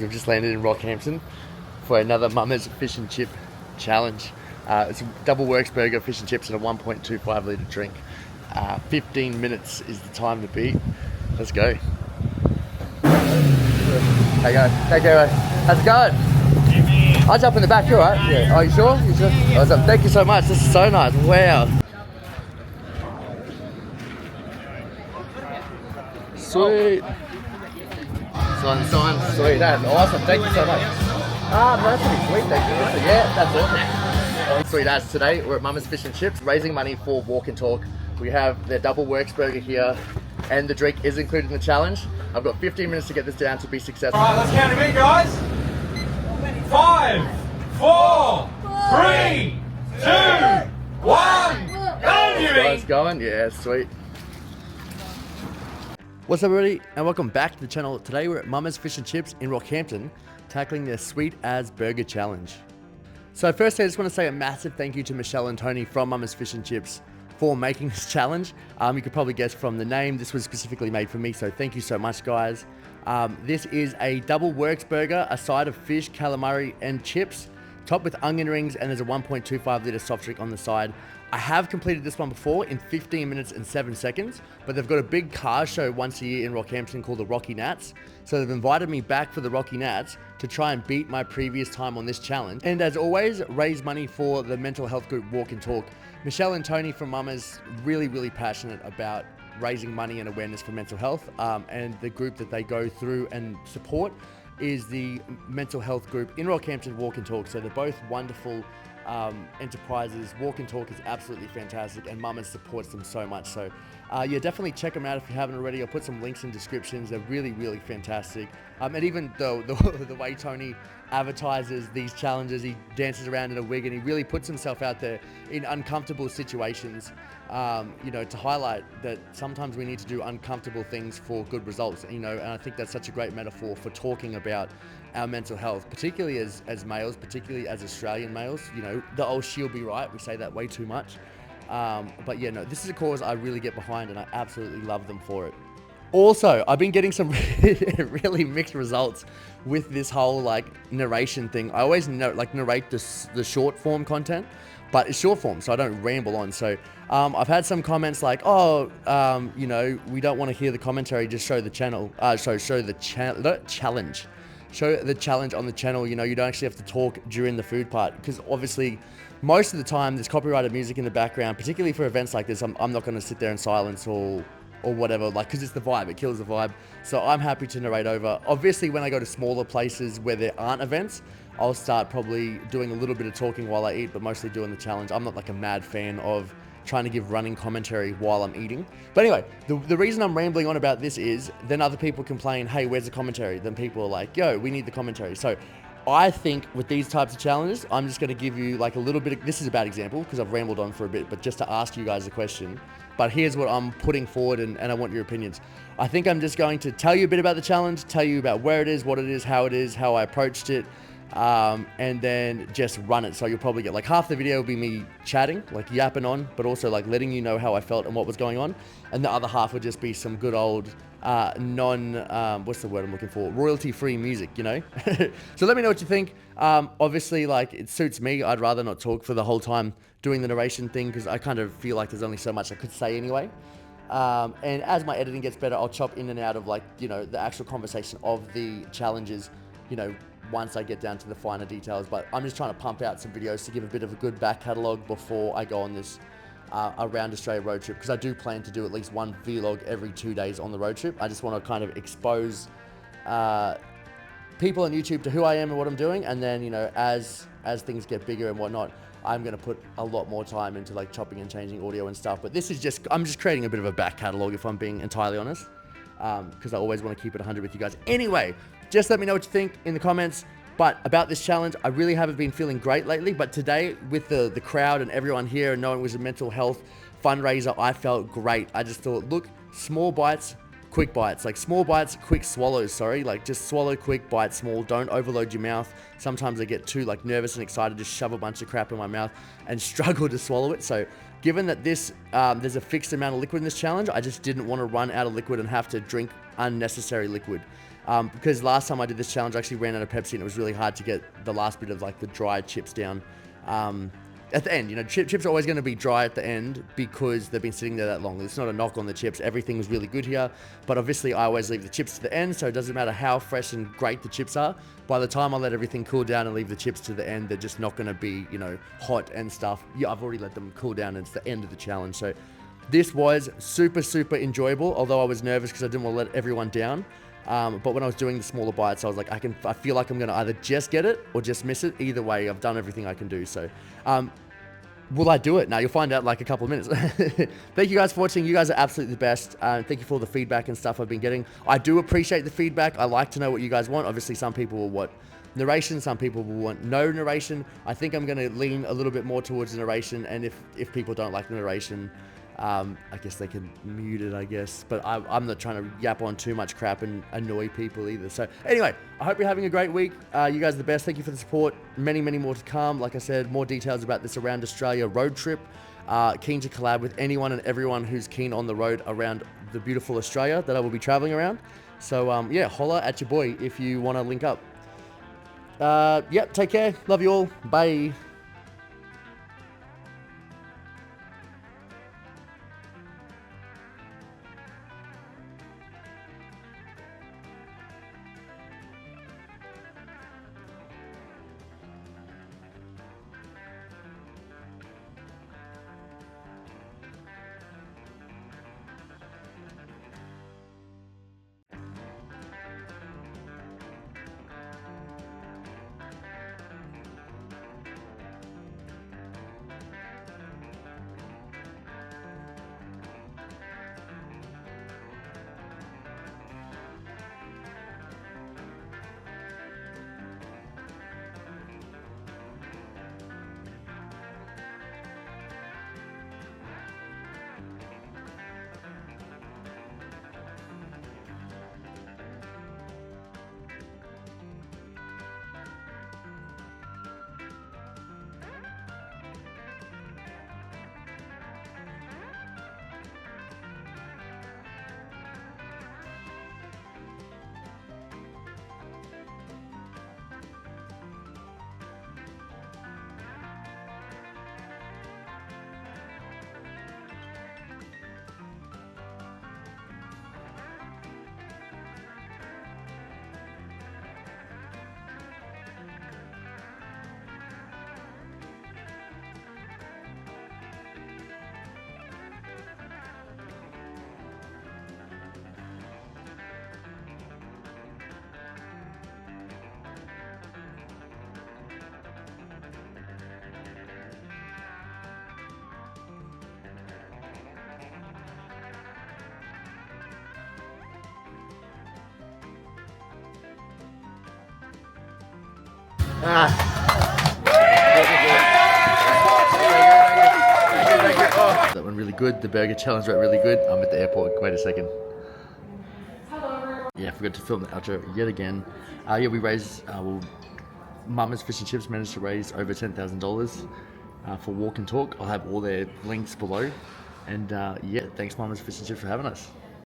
We've just landed in Rockhampton for another Mummas fish and chip challenge. It's a double works burger, fish and chips, and a 1.25 litre drink. 15 minutes is the time to beat. Let's go. Hey guys, take care. How's it going? I'll jump in the back, you alright? Yeah. Are you sure? You sure? Awesome. Thank you so much. This is so nice. Wow. Sweet. Sign. Sweet. That's awesome. Thank you so much. That's pretty sweet. Thank you. Yeah, that's awesome. Sweet as today we're at Mummas Fish and Chips, raising money for Walk and Talk. We have their double works burger here, and the drink is included in the challenge. I've got 15 minutes to get this down to be successful. Alright, let's count them in, guys. 5, 4, 3, 2, 1. Go, Jimmy! Guys going? Yeah, sweet. What's up, everybody, and welcome back to the channel. Today we're at Mummas Fish and Chips in Rockhampton, tackling their sweet as burger challenge. So firstly, I just want to say a massive thank you to Michelle and Tony from Mummas Fish and Chips for making this challenge. You could probably guess from the name, this was specifically made for me, so thank you so much, guys. This is a double works burger, a side of fish, calamari, and chips, topped with onion rings, and there's a 1.25 litre soft drink on the side. I have completed this one before in 15 minutes and 7 seconds, but they've got a big car show once a year in Rockhampton called the Rocky Nats. So they've invited me back for the Rocky Nats to try and beat my previous time on this challenge. And as always, raise money for the mental health group Walk and Talk. Michelle and Tony from Mummas, really passionate about raising money and awareness for mental health. And the group that they go through and support is the mental health group in Rockhampton, Walk and Talk. So they're both wonderful enterprises. Walk and Talk is absolutely fantastic, and Mummas supports them so much. So yeah, definitely check them out if you haven't already. I'll put some links in descriptions. They're really fantastic. And even the way Tony advertises these challenges, he dances around in a wig and he really puts himself out there in uncomfortable situations, you know, to highlight that sometimes we need to do uncomfortable things for good results, you know. And I think that's such a great metaphor for talking about our mental health, particularly as males, particularly as Australian males. You know, the old she'll be right, we say that way too much. But yeah, no, this is a cause I really get behind, and I absolutely love them for it. Also, I've been getting some really mixed results with this whole like narration thing. I always narrate the short form content, but it's short form, so I don't ramble on. So I've had some comments like, oh, you know, we don't want to hear the commentary, just show the channel. Show the challenge. Show the challenge on the channel. You know, you don't actually have to talk during the food part, because obviously most of the time there's copyrighted music in the background, particularly for events like this. I'm not going to sit there in silence or whatever, like, because it's the vibe, it kills the vibe. So I'm happy to narrate over. Obviously, when I go to smaller places where there aren't events, I'll start probably doing a little bit of talking while I eat, but mostly doing the challenge. I'm not like a mad fan of trying to give running commentary while I'm eating. But anyway, the reason I'm rambling on about this is then other people complain, hey, where's the commentary? Then people are like, yo, we need the commentary. So I think with these types of challenges, I'm just going to give you like a little bit of, this is a bad example because I've rambled on for a bit, but just to ask you guys a question. But here's what I'm putting forward, and I want your opinions. I think I'm just going to tell you a bit about the challenge, tell you about where it is, what it is, how I approached it, and then just run it. So you'll probably get like half the video will be me chatting, like yapping on, but also like letting you know how I felt and what was going on. And the other half would just be some good old what's the word I'm looking for? Royalty-free music, you know? So let me know what you think. Obviously, like, it suits me. I'd rather not talk for the whole time doing the narration thing, because I kind of feel like there's only so much I could say anyway. And as my editing gets better, I'll chop in and out of, like, you know, the actual conversation of the challenges, you know, once I get down to the finer details. But I'm just trying to pump out some videos to give a bit of a good back catalogue before I go on this around Australia road trip, because I do plan to do at least one vlog every 2 days on the road trip. I just want to kind of expose people on YouTube to who I am and what I'm doing, and then, you know, as things get bigger and whatnot, I'm going to put a lot more time into like chopping and changing audio and stuff. But this is just, I'm just creating a bit of a back catalogue, if I'm being entirely honest, because I always want to keep it 100 with you guys. Anyway, just let me know what you think in the comments. But about this challenge, I really haven't been feeling great lately, but today with the crowd and everyone here and knowing it was a mental health fundraiser, I felt great. I just thought, look, small bites, quick bites, like small bites, quick swallows, sorry, like just swallow quick, bite small, don't overload your mouth. Sometimes I get too like nervous and excited, just shove a bunch of crap in my mouth and struggle to swallow it. So given that this, there's a fixed amount of liquid in this challenge, I just didn't want to run out of liquid and have to drink unnecessary liquid. because last time I did this challenge, I actually ran out of Pepsi and it was really hard to get the last bit of like the dry chips down. At the end, you know, chips are always going to be dry at the end because they've been sitting there that long. It's not a knock on the chips. Everything was really good here, but obviously I always leave the chips to the end, so it doesn't matter how fresh and great the chips are. By the time I let everything cool down and leave the chips to the end, they're just not going to be, you know, hot and stuff. Yeah, I've already let them cool down and it's the end of the challenge. So this was super, super enjoyable, although I was nervous because I didn't want to let everyone down. But when I was doing the smaller bites, I was like, I feel like I'm going to either just get it or just miss it. Either way, I've done everything I can do. So, will I do it? Now, you'll find out in like a couple of minutes. Thank you guys for watching. You guys are absolutely the best. Thank you for all the feedback and stuff I've been getting. I do appreciate the feedback. I like to know what you guys want. Obviously, some people will want narration. Some people will want no narration. I think I'm going to lean a little bit more towards narration. And if people don't like narration, I guess they can mute it, I guess. But I'm not trying to yap on too much crap and annoy people either. So anyway, I hope you're having a great week. You guys are the best. Thank you for the support. Many, many more to come. Like I said, more details about this Around Australia road trip. Keen to collab with anyone and everyone who's keen on the road around the beautiful Australia that I will be traveling around. So yeah, holla at your boy if you want to link up. Yep, take care. Love you all. Bye. That went really good. The burger challenge went really good. I'm at the airport. Wait a second. Yeah, I forgot to film the outro yet again. Yeah, we raised, Mummas Fish and Chips managed to raise over $10,000 for Walk and Talk. I'll have all their links below. And yeah, thanks Mummas Fish and Chips for having us.